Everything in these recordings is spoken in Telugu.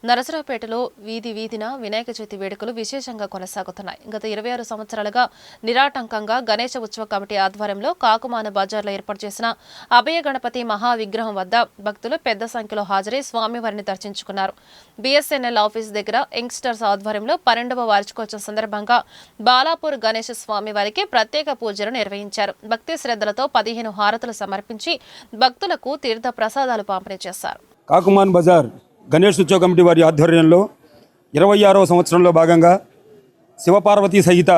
నరసరావుపేటలో వీధి వీధిన వినాయక చవితి వేడుకలు విశేషంగా కొనసాగుతున్నాయి. గత 26 సంవత్సరాలుగా నిరాటంకంగా గణేశ ఉత్సవ కమిటీ ఆధ్వర్యంలో కాకుమాన బజార్లో ఏర్పాటు చేసిన అభయ గణపతి మహా విగ్రహం వద్ద భక్తులు పెద్ద సంఖ్యలో హాజరై స్వామివారిని దర్శించుకున్నారు. BSNL ఆఫీస్ దగ్గర యంగ్స్టర్స్ ఆధ్వర్యంలో 12వ వార్షికోత్సవం సందర్భంగా బాలాపూర్ గణేశ స్వామివారికి ప్రత్యేక పూజలు నిర్వహించారు. భక్తి శ్రద్ధలతో 15 హారతులు సమర్పించి భక్తులకు తీర్థ ప్రసాదాలు పంపిణీ చేశారు. కాకుమాన్ బజార్ గణేష్ ఉత్సవ కమిటీ వారి ఆధ్వర్యంలో 26వ సంవత్సరంలో భాగంగా శివపార్వతి సహిత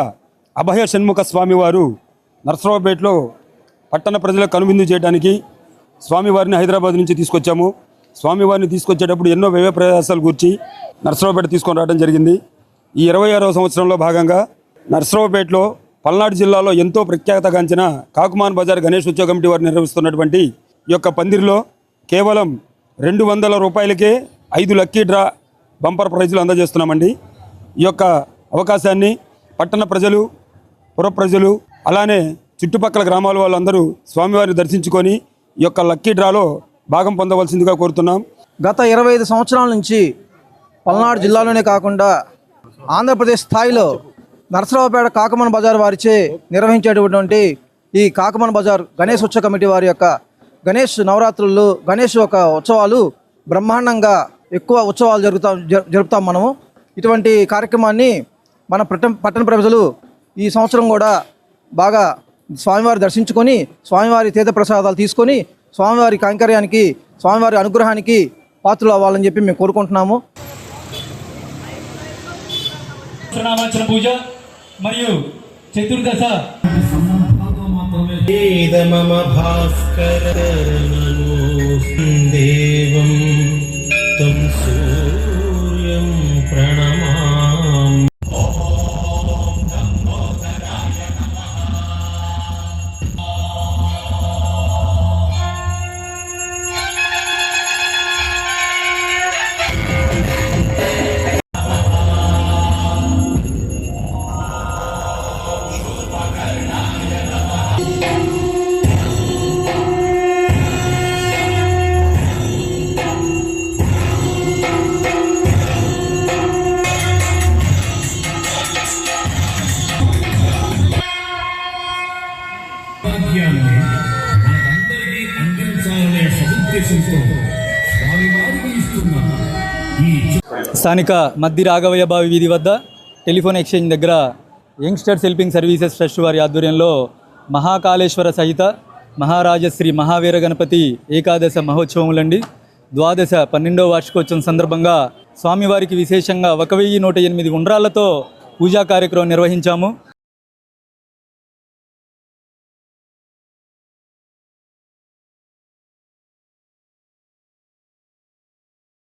అభయ షణ్ముఖ స్వామివారు నర్సరావుపేటలో పట్టణ ప్రజలకు కనువిందు చేయడానికి స్వామివారిని హైదరాబాద్ నుంచి తీసుకొచ్చాము. స్వామివారిని తీసుకొచ్చేటప్పుడు ఎన్నో వ్యయ ప్రయాసాలు కూర్చి నర్సరావుపేట తీసుకొని రావడం జరిగింది. ఈ 26వ సంవత్సరంలో భాగంగా నర్సరావుపేటలో పల్నాడు జిల్లాలో ఎంతో ప్రఖ్యాతగాంచిన కాకుమాన్ బజార్ గణేష్ ఉత్సవ కమిటీ వారు నిర్వహిస్తున్నటువంటి ఈ యొక్క పందిరిలో కేవలం 200 రూపాయలకే 5 లక్కీ డ్రా బంపర్ ప్రైజులు అందజేస్తున్నామండి. ఈ యొక్క అవకాశాన్ని పట్టణ ప్రజలు, పుర ప్రజలు, అలానే చుట్టుపక్కల గ్రామాల వాళ్ళందరూ స్వామివారిని దర్శించుకొని ఈ యొక్క లక్కీ డ్రాలో భాగం పొందవలసిందిగా కోరుతున్నాం. గత 25 సంవత్సరాల నుంచి పల్నాడు జిల్లాలోనే కాకుండా ఆంధ్రప్రదేశ్ స్థాయిలో నరసరావుపేట కాకుమాన్ బజార్ వారిచే నిర్వహించేటటువంటి ఈ కాకుమాన్ బజార్ గణేష్ ఉత్సవ కమిటీ వారి యొక్క గణేష్ నవరాత్రులు, గణేష్ యొక్క ఉత్సవాలు బ్రహ్మాండంగా ఎక్కువ ఉత్సవాలు జరుపుతాం మనము. ఇటువంటి కార్యక్రమాన్ని మన పట్టణ ప్రజలు ఈ సంవత్సరం కూడా బాగా స్వామివారి దర్శించుకొని స్వామివారి తీర్థ ప్రసాదాలు తీసుకొని స్వామివారి కైంకర్యానికి, స్వామివారి అనుగ్రహానికి పాత్రలు అవ్వాలని చెప్పి మేము కోరుకుంటున్నాము. పూజ మరియు చతుర్దశ మమ భాస్కర దేవం తం సూర్యం ప్రణమామి. స్థానిక మద్ది రాఘవయ్య బావి వీధి వద్ద టెలిఫోన్ ఎక్స్చేంజ్ దగ్గర యంగ్స్టర్స్ హెల్పింగ్ సర్వీసెస్ ట్రస్ట్ వారి ఆధ్వర్యంలో మహాకాళేశ్వర సహిత మహారాజశ్రీ మహావీర గణపతి ఏకాదశ మహోత్సవములండి. ద్వాదశ 12వ వార్షికోత్సవం సందర్భంగా స్వామివారికి విశేషంగా 1108 ఉండ్రాళ్లతో పూజా కార్యక్రమం నిర్వహించాము.